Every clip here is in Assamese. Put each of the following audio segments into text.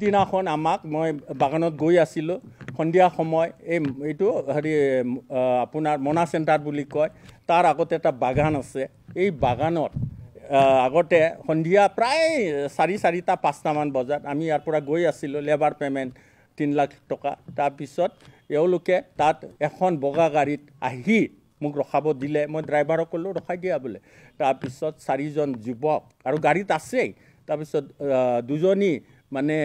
দিনাখন আমাক মই বাগানত গৈ আছিলোঁ সন্ধিয়া সময় এইটো হেৰি আপোনাৰ মনা চেণ্টাৰ বুলি কয় তাৰ আগতে এটা বাগান আছে এই বাগানত আগতে সন্ধিয়া প্ৰায় 4:05মান বজাত আমি ইয়াৰ পৰা গৈ আছিলোঁ লেবাৰ পেমেণ্ট 3 লাখ টকা তাৰপিছত এওঁলোকে তাত এখন বগা গাড়ীত আহি মোক ৰখাব দিলে মই ড্ৰাইভাৰক ক'লোঁ ৰখাই দিয়া বোলে তাৰপিছত 4জন যুৱক আৰু গাড়ীত আছেই তাৰপিছত দুজনী মানে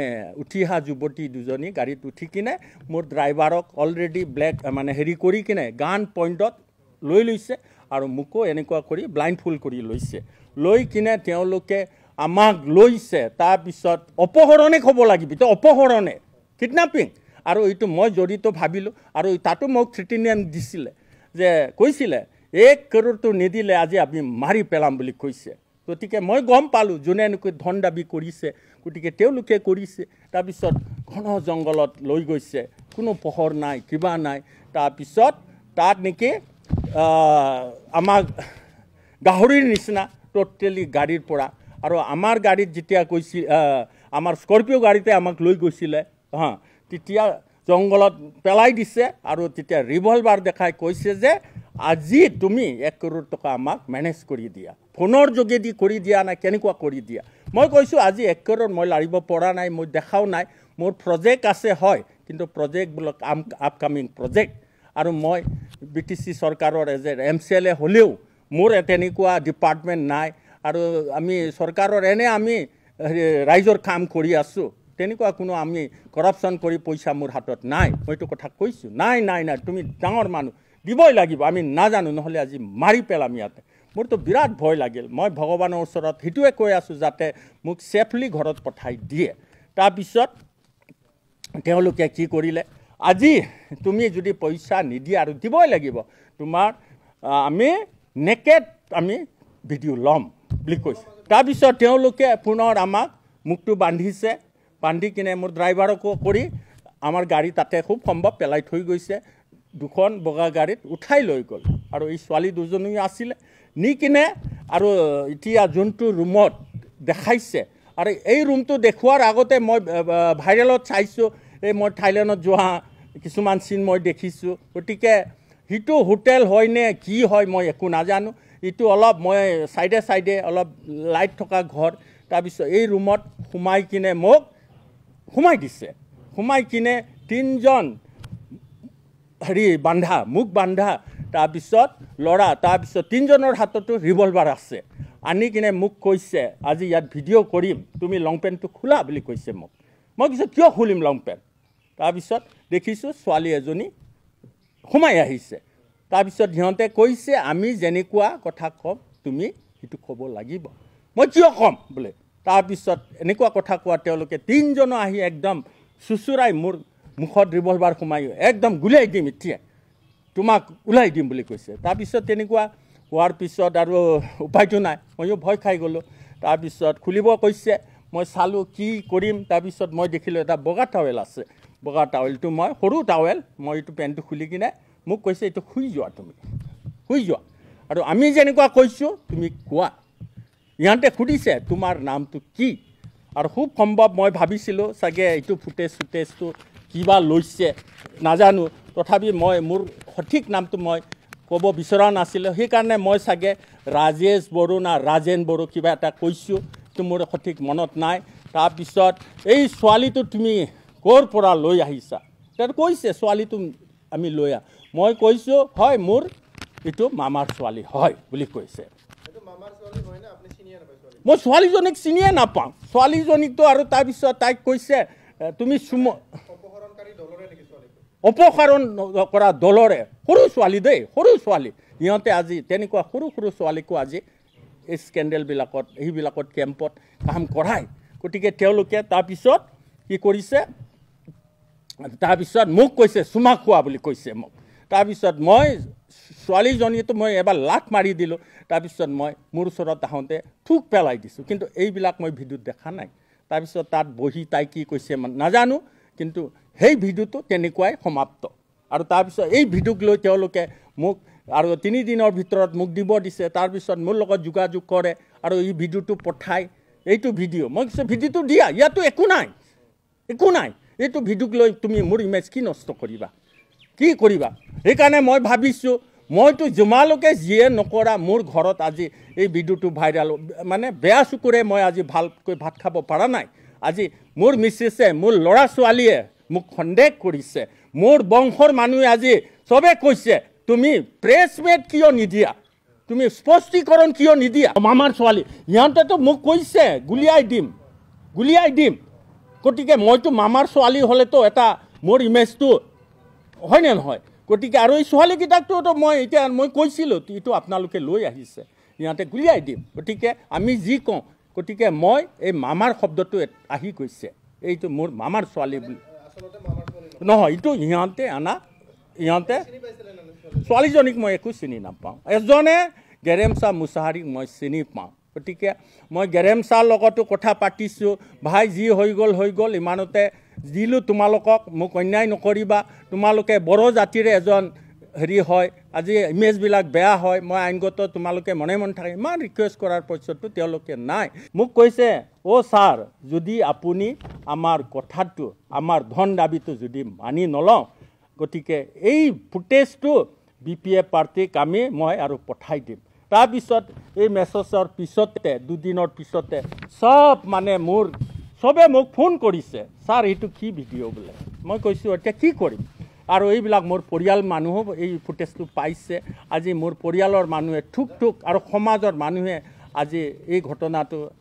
উঠি অহা যুৱতী দুজনী গাড়ীত উঠি কিনে মোৰ ড্ৰাইভাৰক অলৰেডি ব্লেক মানে হেৰি কৰি কিনে গান পইণ্টত লৈ লৈছে আৰু মোকো এনেকুৱা কৰি ব্লাইণ্ড ফুল কৰি লৈছে লৈ কিনে তেওঁলোকে আমাক লৈছে তাৰপিছত অপহৰণে ক'ব লাগিব তো অপহৰণে কিডনাপিং আৰু এইটো মই জড়িত ভাবিলোঁ আৰু তাতো মোক থ্ৰেটেনিং দিছিলে যে কৈছিলে 1 কৰোৰটো নিদিলে আজি আপুনি মাৰি পেলাম বুলি কৈছে গতিকে মই গম পালোঁ যোনে এনেকৈ ধন দাবী কৰিছে গতিকে তেওঁলোকে কৰিছে তাৰপিছত ঘন জংঘলত লৈ গৈছে কোনো পোহৰ নাই কিবা নাই তাৰপিছত তাত নেকি আমাক গাহৰিৰ নিচিনা টোটেলি গাড়ীৰ পৰা আৰু আমাৰ গাড়ীত যেতিয়া কৈছিল আমাৰ স্কৰপিঅ' গাড়ীতে আমাক লৈ গৈছিলে তেতিয়া জংঘলত পেলাই দিছে আৰু তেতিয়া ৰিভলভাৰ দেখাই কৈছে যে আজি তুমি 1 কৰোৰ টকা আমাক মেনেজ কৰি দিয়া ফোনৰ যোগেদি কৰি দিয়া নাই কেনেকুৱা কৰি দিয়া মই কৈছোঁ আজি 1 কৰোৰ মই লাৰিব পৰা নাই মই দেখাও নাই মোৰ প্ৰজেক্ট আছে হয় কিন্তু প্ৰজেক্টবিলাক আপকামিং প্ৰজেক্ট আৰু মই BTC চৰকাৰৰ এজ এ MCLA হ'লেও মোৰ তেনেকুৱা ডিপাৰ্টমেণ্ট নাই আৰু আমি চৰকাৰৰ এনে আমি ৰাইজৰ কাম কৰি আছোঁ তেনেকুৱা কোনো আমি কৰাপশ্যন কৰি পইচা মোৰ হাতত নাই মইতো কথা কৈছোঁ নাই নাই নাই তুমি ডাঙৰ মানুহ দিবই লাগিব আমি নাজানো নহ'লে আজি মাৰি পেলাম ইয়াতে মোৰতো বিৰাট ভয় লাগিল মই ভগৱানৰ ওচৰত সেইটোৱে কৈ আছোঁ যাতে মোক ছেফলি ঘৰত পঠাই দিয়ে তাৰপিছত তেওঁলোকে কি কৰিলে আজি তুমি যদি পইচা নিদিয়া আৰু দিবই লাগিব তোমাৰ আমি নেকেড আমি ভিডিঅ' ল'ম বুলি কৈছে তাৰপিছত তেওঁলোকে পুনৰ আমাক মুখটো বান্ধিছে বান্ধি কিনে মোৰ ড্ৰাইভাৰকো কৰি আমাৰ গাড়ী তাতে খুব সম্ভৱ পেলাই থৈ গৈছে দুখন বগা গাড়ীত উঠাই লৈ গ'ল আৰু এই ছোৱালী দুজনী আছিলে নি কিনে আৰু এতিয়া যোনটো ৰুমত দেখাইছে আৰু এই ৰুমটো দেখুৱাৰ আগতে মই ভাইৰেলত চাইছোঁ এই মই থাইলেণ্ডত যোৱা কিছুমান চিন মই দেখিছোঁ গতিকে সিটো হোটেল হয়নে কি হয় মই একো নাজানো ইটো অলপ মই চাইডে অলপ লাইট থকা ঘৰ তাৰপিছত এই ৰুমত সোমাই কিনে মোক সোমাই দিছে সোমাই কিনে 3জন হেৰি বান্ধা মুখ বান্ধা তাৰপিছত ল'ৰা তাৰপিছত 3জনৰ হাততো ৰিভলভাৰ আছে আনি কিনে মোক কৈছে আজি ইয়াত ভিডিঅ' কৰিম তুমি লং পেণ্টটো খোলা বুলি কৈছে মোক মই কৈছোঁ কিয় খুলিম লং পেণ্ট তাৰপিছত দেখিছোঁ ছোৱালী এজনী সোমাই আহিছে তাৰপিছত সিহঁতে কৈছে আমি যেনেকুৱা কথা ক'ম তুমি সেইটো ক'ব লাগিব মই কিয় ক'ম বোলে তাৰপিছত এনেকুৱা কথা কোৱা তেওঁলোকে 3জনো আহি একদম চুচুৰাই মোৰ মুখত ৰিভলভাৰ সোমাই একদম গুলিয়াই দিম এতিয়া তোমাক ওলাই দিম বুলি কৈছে তাৰপিছত তেনেকুৱা হোৱাৰ পিছত আৰু উপায়টো নাই ময়ো ভয় খাই গ'লোঁ তাৰপিছত খুলিব কৈছে মই চালোঁ কি কৰিম তাৰপিছত মই দেখিলোঁ এটা বগা টাৱেল আছে বগা টাৱেলটো মই সৰু টাৱেল মই এইটো পেণ্টটো খুলি কিনে মোক কৈছে এইটো শুই যোৱা তুমি শুই যোৱা আৰু আমি যেনেকুৱা কৈছোঁ তুমি কোৱা ইহঁতে সুধিছে তোমাৰ নামটো কি আৰু খুব সম্ভৱ মই ভাবিছিলোঁ চাগে এইটো ফুটেজটো কিবা লৈছে নাজানো তথাপি মই মোৰ সঠিক নামটো মই ক'ব বিচৰা নাছিলোঁ সেইকাৰণে মই চাগে ৰাজেশ বড়ো না ৰাজেন বড়ো কিবা এটা কৈছোঁ তো মোৰ সঠিক মনত নাই তাৰপিছত এই ছোৱালীটো তুমি ক'ৰ পৰা লৈ আহিছা তাত কৈছে ছোৱালীটো আমি লৈ মই কৈছোঁ হয় মোৰ এইটো মামাৰ ছোৱালী হয় বুলি কৈছে মই ছোৱালীজনীক চিনিয়ে নাপাওঁ ছোৱালীজনীকতো আৰু তাৰপিছত তাইক কৈছে তুমি অপহৰণ কৰা দলৰে সৰু ছোৱালী দেই সৰু ছোৱালী সিহঁতে আজি তেনেকুৱা সৰু ছোৱালীকো আজি এই স্কেণ্ডেলবিলাকত এইবিলাকত কেম্পত কাম কৰায় গতিকে তেওঁলোকে তাৰপিছত কি কৰিছে তাৰপিছত মোক কৈছে চুমা খোৱা বুলি কৈছে মোক তাৰপিছত মই ছোৱালীজনীতো মই এবাৰ লাখ মাৰি দিলোঁ তাৰপিছত মই মোৰ ওচৰত আহোঁতে থুক পেলাই দিছোঁ কিন্তু এইবিলাক মই ভিডিঅ'ত দেখা নাই তাৰপিছত তাত বহি তাই কি কৈছে নাজানো কিন্তু সেই ভিডিঅ'টো তেনেকুৱাই সমাপ্ত আৰু তাৰপিছত এই ভিডিঅ'ক লৈ তেওঁলোকে মোক আৰু 3 দিনৰ ভিতৰত মোক দিব দিছে তাৰপিছত মোৰ লগত যোগাযোগ কৰে আৰু এই ভিডিঅ'টো পঠাই এইটো ভিডিঅ' মই কৈছোঁ ভিডিঅ'টো দিয়া ইয়াতো একো নাই একো নাই এইটো ভিডিঅ'ক লৈ তুমি মোৰ ইমেজ কি নষ্ট কৰিবা কি কৰিবা সেইকাৰণে মই ভাবিছোঁ মইতো জমালৈকে যিয়ে নকৰা মোৰ ঘৰত আজি এই ভিডিঅ'টো ভাইৰাল মানে বেয়া চকুৰে মই আজি ভালকৈ ভাত খাব পৰা নাই আজি মোৰ মিছেছে মোৰ ল'ৰা ছোৱালীয়ে মোক সন্দেহ কৰিছে মোৰ বংশৰ মানুহে আজি চবে কৈছে তুমি প্ৰেছ মিট কিয় নিদিয়া তুমি স্পষ্টীকৰণ কিয় নিদিয়া মামাৰ ছোৱালী সিহঁতেতো মোক কৈছে গুলিয়াই দিম গতিকে মইতো মামাৰ ছোৱালী হ'লেতো এটা মোৰ ইমেজটো হয়নে নহয় গতিকে আৰু এই ছোৱালীকেইটাকতো মই কৈছিলোঁ এইটো আপোনালোকে লৈ আহিছে সিহঁতে গুলিয়াই দিম গতিকে আমি যি কওঁ গতিকে মই এই মামাৰ শব্দটো আহি গৈছে এইটো মোৰ মামাৰ ছোৱালী বুলি নহয় এইটো সিহঁতে ছোৱালীজনীক মই একো চিনি নাপাওঁ এজনে গেৰেমচা মুছাহাৰীক মই চিনি পাওঁ গতিকে মই গেৰেমচাৰ লগতো কথা পাতিছোঁ ভাই যি হৈ গ'ল ইমানতে দিলোঁ তোমালোকক মোক অন্যায় নকৰিবা তোমালোকে বড়ো জাতিৰে এজন হেৰি হয় আজি ইমেজবিলাক বেয়া হয় মই আইনগত তোমালোকে মনে থাকে ইমান ৰিকুৱেষ্ট কৰাৰ পিছতো তেওঁলোকে নাই মোক কৈছে ছাৰ যদি আপুনি আমাৰ কথাটো আমাৰ ধন দাবীটো যদি মানি নলওঁ গতিকে এই ফুটেজটো BPF পাৰ্টিক মই আৰু পঠাই দিম তাৰপিছত এই মেছেজৰ পিছতে দুদিনৰ পিছতে চব মানে চবে মোক ফোন কৰিছে ছাৰ এইটো কি ভিডিঅ' বোলে মই কৈছোঁ এতিয়া কি কৰিম আৰু এইবিলাক মোৰ পৰিয়াল মানুহো এই ফুটেজটো পাইছে আজি মোৰ পৰিয়ালৰ মানুহে ঠুক আৰু সমাজৰ মানুহে আজি এই ঘটনাটো